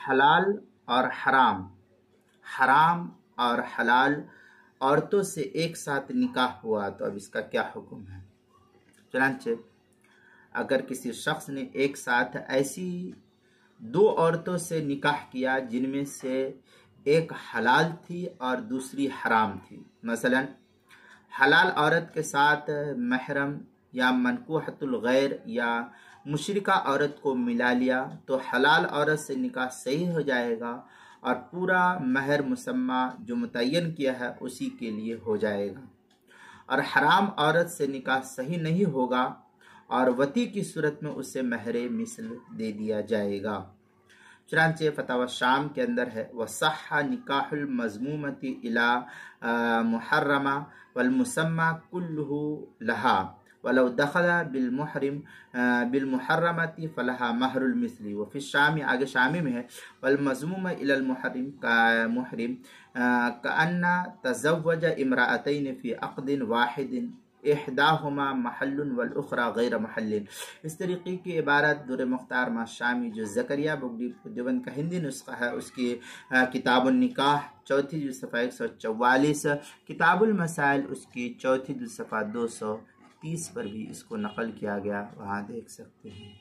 حلال اور حرام، حرام اور حلال عورتوں سے ایک ساتھ نکاح ہوا تو اب اس کا کیا حکم ہے؟ چنانچہ اگر کسی شخص نے ایک ساتھ ایسی دو عورتوں سے نکاح کیا جن میں سے ایک حلال تھی اور دوسری حرام تھی، مثلا حلال عورت کے ساتھ محرم یا منکوحۃ الغیر یا مشرکہ عورت کو ملا لیا تو حلال عورت سے نکاح صحیح ہو جائے گا اور پورا مہر مسمى جو متعین کیا ہے اسی کے لیے ہو جائے گا، اور حرام عورت سے نکاح صحیح نہیں ہوگا اور وطی کی صورت میں اسے مہر مثل دے دیا جائے گا۔ چنانچہ فتاوی شام کے اندر ہے وَصَحَّ نِكَاحُ الْمَذْمُومَةِ إِلَى مُحَرَّمَةٍ وَالْمُسَمَّى كُلُّهُ لَهَا وَلَوْ دَخَلَ بِالْمُحَرَّمَةِ فَلَهَا مَهْرُ الْمِثْلِ وفي الشام، آگے شامی میں ہے وَالْمَذْمُومَ إِلَى الْمُحْرِمِ كَأَنَّ تَزَوَّجَ امْرَأَتَيْنِ فِي عَقْدٍ وَاحِدٍ احداہما محل والاخرى غیر محل۔ اس طریقے کی عبارت در مختار ما شامی جو زکریا بگٹی دیوبند کا ہندی نسخہ ہے اس کی کتاب النکاح چوتھی جلد صفحہ 144، کتاب المسائل اس کی چوتھی جلد صفحہ 230 پر بھی اس کو نقل کیا گیا، وہاں دیکھ سکتے ہیں۔